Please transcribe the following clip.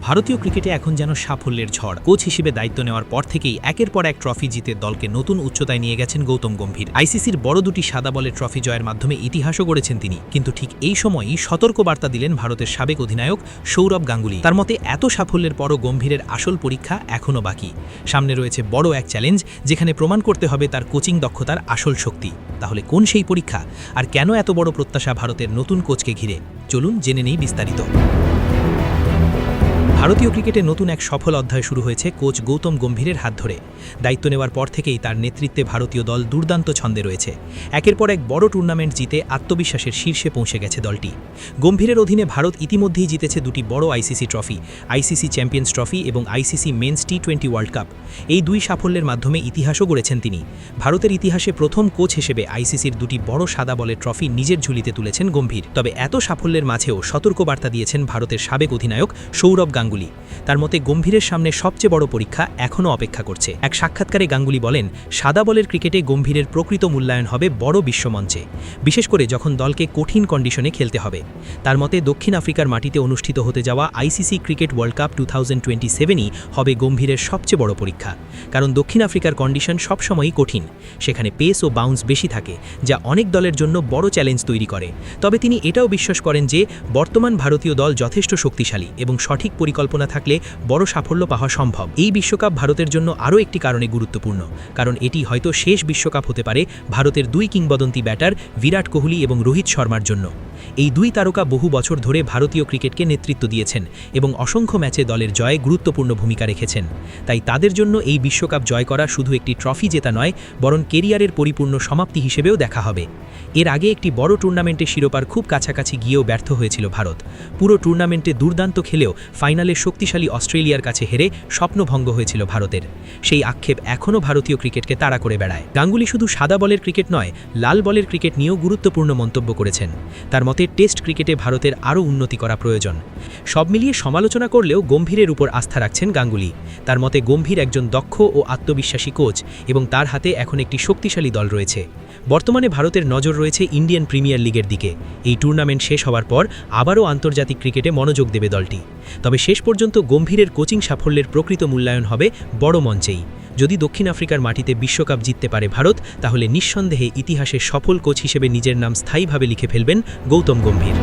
ভারতীয় ক্রিকেটে এখন যেন সাফল্যের ঝড়। কোচ হিসেবে দায়িত্ব নেওয়ার পর থেকেই একের পর এক ট্রফি জিতে দলকে নতুন উচ্চতায় নিয়ে গেছেন গৌতম গম্ভীর। আইসিসির বড় দুটি সাদা বলের ট্রফি জয়ের মাধ্যমে ইতিহাসও গড়েছেন তিনি। কিন্তু ঠিক এই সময়ই সতর্কবার্তা দিলেন ভারতের সাবেক অধিনায়ক সৌরভ গাঙ্গুলি। তার মতে এত সাফল্যের পরও গম্ভীরের আসল পরীক্ষা এখনও বাকি। সামনে রয়েছে বড় এক চ্যালেঞ্জ, যেখানে প্রমাণ করতে হবে তার কোচিং দক্ষতার আসল শক্তি। তাহলে কোন সেই পরীক্ষা, আর কেন এত বড় প্রত্যাশা ভারতের নতুন কোচকে ঘিরে? চলুন জেনে নেই বিস্তারিত। ভারতীয় ক্রিকেটে নতুন এক সফল অধ্যায় শুরু হয়েছে কোচ গৌতম গম্ভীরের হাত ধরে। দায়িত্ব নেওয়ার পর থেকেই তার নেতৃত্বে ভারতীয় দল দুর্দান্ত ছন্দে রয়েছে। একের পর এক বড় টুর্নামেন্ট জিতে আত্মবিশ্বাসের শীর্ষে পৌঁছে গেছে দলটি। গম্ভীরের অধীনে ভারত ইতিমধ্যেই জিতেছে দুটি বড় ICC trophy, ICC champions trophy এবং আইসিসি মেন্স টি20 ওয়ার্ল্ড কাপ। এই দুই সাফল্যের মাধ্যমে ইতিহাসও গড়েছেন তিনি। ভারতের ইতিহাসে প্রথম কোচ হিসেবে আইসিসির দুটি বড় সাদা বলের ট্রফি নিজের ঝুলিতে তুলেছেন গম্ভীর। তবে এত সাফল্যের মাঝেও সতর্কবার্তা দিয়েছেন ভারতের সাবেক অধিনায়ক সৌরভ গাঙ্গুলি। তার মতে গম্ভীরের সামনে সবচেয়ে বড় পরীক্ষা এখনও অপেক্ষা করছে। এক সাক্ষাৎকারে গাঙ্গুলি বলেন, সাদা বলের ক্রিকেটে গম্ভীরের প্রকৃত মূল্যায়ন হবে বড় বিশ্বমঞ্চে, বিশেষ করে যখন দলকে কঠিন কন্ডিশনে খেলতে হবে। তার মতে দক্ষিণ আফ্রিকার মাটিতে অনুষ্ঠিত হতে যাওয়া আইসিসি ক্রিকেট ওয়ার্ল্ড কাপ 2027ই হবে গম্ভীরের সবচেয়ে বড় পরীক্ষা। কারণ দক্ষিণ আফ্রিকার কন্ডিশন সবসময়ই কঠিন, সেখানে পেস ও বাউন্স বেশি থাকে, যা অনেক দলের জন্য বড় চ্যালেঞ্জ তৈরি করে। তবে তিনি এটাও বিশ্বাস করেন যে বর্তমান ভারতীয় দল যথেষ্ট শক্তিশালী এবং সঠিক পরিকল্পনা থাকলে বড় সাফল্য পাওয়া সম্ভব। এই বিশ্বকাপ ভারতের জন্য আরও একটি কারণে গুরুত্বপূর্ণ, কারণ এটি হয়তো শেষ বিশ্বকাপ হতে পারে ভারতের দুই কিংবদন্তি ব্যাটার বিরাট কোহলি এবং রোহিত শর্মার জন্য। এই দুই তারকা বহু বছর ধরে ভারতীয় ক্রিকেটকে নেতৃত্ব দিয়েছেন এবং অসংখ্য ম্যাচে দলের জয়ে গুরুত্বপূর্ণ ভূমিকা রেখেছেন। তাই তাদের জন্য এই বিশ্বকাপ জয় করা শুধু একটি ট্রফি জেতা নয়, বরং কেরিয়ারের পরিপূর্ণ সমাপ্তি হিসেবেও দেখা হবে। এর আগে একটি বড় টুর্নামেন্টে শিরোপার খুব কাছাকাছি গিয়েও ব্যর্থ হয়েছিল ভারত। পুরো টুর্নামেন্টে দুর্দান্ত খেলেও ফাইনালে শক্তিশালী অস্ট্রেলিয়ার কাছে হেরে স্বপ্নভঙ্গ হয়েছিল ভারতের। সেই আক্ষেপ এখনও ভারতীয় ক্রিকেটকে তাড়া করে বেড়ায়। গাঙ্গুলি শুধু সাদা বলের ক্রিকেট নয়, লাল বলের ক্রিকেট নিয়েও গুরুত্বপূর্ণ মন্তব্য করেছেন। তার মতে টেস্ট ক্রিকেটে ভারতের আরও উন্নতি করা প্রয়োজন। সব মিলিয়ে সমালোচনা করলেও গম্ভীরের উপর আস্থা রাখছেন গাঙ্গুলি। তার মতে গম্ভীর একজন দক্ষ ও আত্মবিশ্বাসী কোচ এবং তার হাতে এখন একটি শক্তিশালী দল রয়েছে। বর্তমানে ভারতের নজর রয়েছে ইন্ডিয়ান প্রিমিয়ার লিগের দিকে। এই টুর্নামেন্ট শেষ হওয়ার পর আবারও আন্তর্জাতিক ক্রিকেটে মনোযোগ দেবে দলটি। তবে শেষ পর্যন্ত গম্ভীরের কোচিং সাফল্যের প্রকৃত মূল্যায়ন হবে বড় মঞ্চেই। যদি দক্ষিণ আফ্রিকার মাটিতে বিশ্বকাপ জিততে পারে ভারত, তাহলে নিঃসন্দেহে ইতিহাসে সফল কোচ হিসেবে নিজের নাম স্থায়ীভাবে লিখে ফেলবেন গৌতম গম্ভীর।